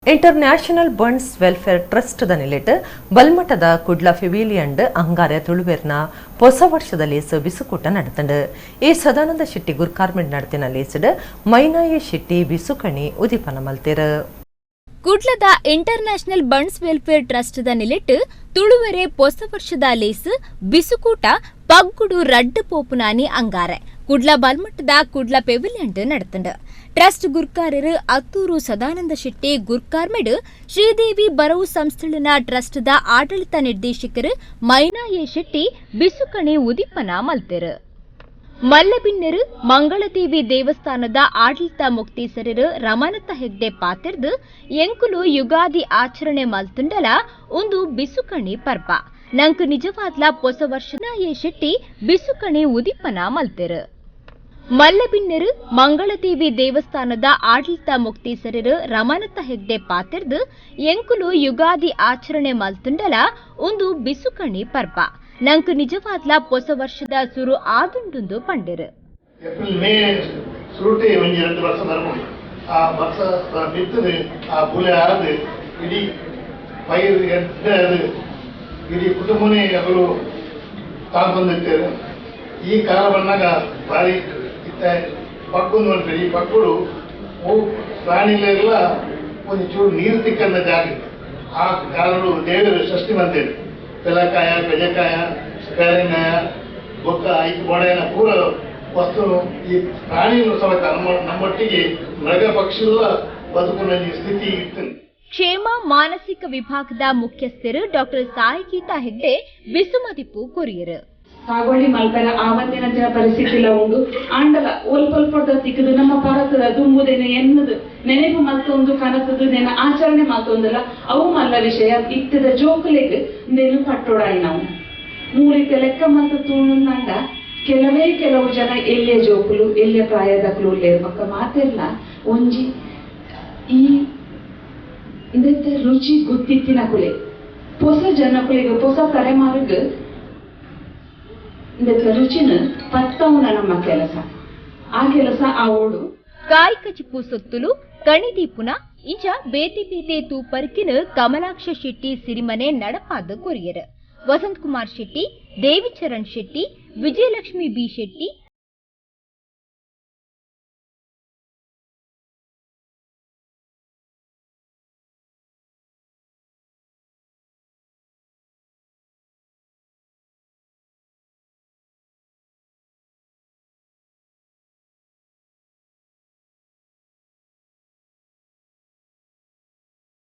International burns welfare trust ನಿಲೆಟ್ ಬಲ್ಮಠದ ಕುಡ್ಲ ಫೆವಿಲಿಯಂಡ್ ಅಂಗಾರ್ಯ ತುಳುವೆರ್ನ ಹೊಸ ವರ್ಷದ ಲೇಸ್ ಬಿಸುಕೂಟ ನಡೆತಂಡ್ ಈ ಸದಾನಂದ ಶೆಟ್ಟಿ ಗುರ್ಕಾರ್ಮೆಂಟ್ ನಡೆತಿನ ಲೇಸಡ್ ಮೈನಾಯಿ ಶೆಟ್ಟಿ ಬಿಸುಕಣಿ ಉದಿಪನ ಮಲ್ತೇರ್ ಕುಡ್ಲದ ಇಂಟರ್ನ್ಯಾಷನಲ್ ಬರ್ನ್ಸ್ ವೆಲ್ಫೇರ್ ಟ್ರಸ್ಟ್ ನಿಲೆಟ್ ತುಳುವೆರೆ ಹೊಸ ವರ್ಷದ ಲೇಸ್ ಬಿಸುಕೂಟ ಪಗ್ಗುಡು ರಡ್ಡು ಪೋಪುನಾನಿ ಅಂಗಾರೆ ಕುಡ್ಲ ಬಲ್ಮಟ್ಟದ ಕುಡ್ಲ ಪೆವಿಲಿಯಂಡ್ ನಡೆತಂಡ್ ಟ್ರಸ್ಟ್ ಗುರ್ಕಾರರು ಅತ್ತೂರು ಸದಾನಂದ ಶೆಟ್ಟಿ ಗುರ್ಕಾರ್ಮೆಡ್ ಶ್ರೀದೇವಿ ಬರವು ಸಂಸ್ಥೆನ ಟ್ರಸ್ಟ್ದ ಆಡಳಿತ ನಿರ್ದೇಶಕರು ಮೈನಾಯೇ ಶೆಟ್ಟಿ ಬಿಸುಕಣಿ ಉದಿಪನ ಮಲ್ತೆರ್ ಮಲ್ಲಬಿನ್ನೆರು ಮಂಗಳದೇವಿ ದೇವಸ್ಥಾನದ ಆಡಳಿತ ಮುಕ್ತೇಸರರು ರಮನತ್ತ ಹೆಗ್ಡೆ ಪಾತೆರ್ದು ಎಂಕುಲು ಯುಗಾದಿ ಆಚರಣೆ ಮಲ್ತುಂಡಲ ಒಂದು ಬಿಸುಕಣಿ ಪರ್ವ ನಂಕು ನಿಜವಾದ್ಲ ಹೊಸ ವರ್ಷದ ಶೆಟ್ಟಿ ಬಿಸುಕಣಿ ಉದಿಪನ ಮಲ್ತೆರ್ ಮಲ್ಲಬಿನ್ನೆರು ಮಂಗಳದೇವಿ ದೇವಸ್ಥಾನದ ಆಡಳಿತ ಮುಕ್ತೇಸರರು ರಮನತ್ತ ಹೆಗ್ಡೆ ಪಾತೆರ್ದು ಎಂಕುಲು ಯುಗಾದಿ ಆಚರಣೆ ಮಲ್ತುಂಡಲ ಒಂದು ಬಿಸುಕಣಿ ಪರ್ವ ನಂಕು ನಿಜವಾದ್ಲ ಹೊಸ ವರ್ಷದ ಸುರು ಆದುಂಡು ಪಂಡಿರು ಏಪ್ರಿಲ್ ಮೇ ಸುರುಟೆ ಒಂಜಿ 2 ವರ್ಷ ಬರ್ಬೋದು ಆ ವರ್ಷ ಬಿತ್ತದು ಆ ಬುಲೆ ಆದು ಇಡೀ ಪೈರು ಎಡ್ಡದು ಇಡೀ ಕುಟುಂಬನೇ ಅವರು ತಾಳ್ಬಂದಿರ್ತೇವೆ ಈ ಕಾಲ ಬಂದಾಗ ಭಾರಿ ಇತ್ತ ಪಕ್ಕುಂದು ಅಂತಾರೆ ಈ ಪಕ್ಕುಡು ಪ್ರಾಣಿಗಳೆಲ್ಲ ಒಂದು ಚೂರು ನೀರು ತಿಕ್ಕಂದ ಜಾಗ ಆ ಕಾಲಗಳು ದೇವರು ಸೃಷ್ಟಿ ಬಂತೇವೆ ಬೆಲಕಾಯ ಬೆಜಕಾಯ ಬೇರೆಕಾಯ ಬೊಕ್ಕ ಐದು ಬೋಡೆನ ಪೂರ ವಸ್ತು ಈ ಪ್ರಾಣಿಗಳು ಸಮೇತ ನಮ್ಮೊಟ್ಟಿಗೆ ಮೃಗ ಪಕ್ಷಿಗಳ ಬದುಕುನ ಸ್ಥಿತಿ ಇತ್ತು. ಕ್ಷೇಮ ಮಾನಸಿಕ ವಿಭಾಗದ ಮುಖ್ಯಸ್ಥರು ಡಾಕ್ಟರ್ ಸಾಯಿಗೀತಾ ಹೆಗ್ಡೆ ಬಿಸುಮದಿಪ್ಪು ಕೊರಿಯರು ಸಾಗುವಳಿ ಮಲ್ಪರ ಆವತ್ತಿನ ಪರಿಸ್ಥಿತಿಲ ಉಂಡು ಆಂಡಲ ಒಲ್ಪೊಲ್ಪದ ತಿಕ್ಕದು ನಮ್ಮ ಭಾರತದ ದುಂಬುದೇನೆ ಎನ್ನದು ನೆನಪು ಮಲ್ತೊಂದು ಕನಸದು ನೆನ ಆಚರಣೆ ಮಲ್ತೊಂದಲ್ಲ ಅವು ಮಲ್ಲ ವಿಷಯ ಇತ್ತದ ಜೋಕುಲೆಗ್ ನೆನು ಪಟ್ಟೋಡಾಯಿ ನಾವು ಮೂಲಿಕ ಲೆಕ್ಕ ಮಲ್ತು ತೂಣಂಡ ಕೆಲವು ಜನ ಎಲ್ಲೆ ಜೋಕುಲು ಎಲ್ಲೆ ಪ್ರಾಯದಕ್ಲು ಪಕ್ಕ ಮಾತೆಲ್ಲ ಒಂಜಿ ಈ ಇದಕ್ಕೆ ರುಚಿ ಗೊತ್ತಿತ್ತಿನ ಕುಲೆ ಹೊಸ ಜನಕುಲಿಗೆ ಹೊಸ ತಲೆಮಾರಿಗ ಇದಕ್ಕೆ ರುಚಿನ ಪತ್ತವನ ನಮ್ಮ ಕೆಲಸ ಆ ಕೆಲಸ ಆವೋಡು ಕಾಯ್ಕ ಚಿಪ್ಪು ಸೊತ್ತುಲು ಕಣಿದೀಪುನ ಇಂಚ ಬೇತೆ ಬೇತೆ ತೂಪರ್ಕಿನ ಕಮಲಾಕ್ಷ ಶೆಟ್ಟಿ ಸಿರಿಮನೆ ನಡಪಾದ ಕೊರಿಯರ್ ವಸಂತ್ ಕುಮಾರ್ ಶೆಟ್ಟಿ ದೇವಿಚರಣ್ ಶೆಟ್ಟಿ ವಿಜಯಲಕ್ಷ್ಮಿ ಬಿ ಶೆಟ್ಟಿ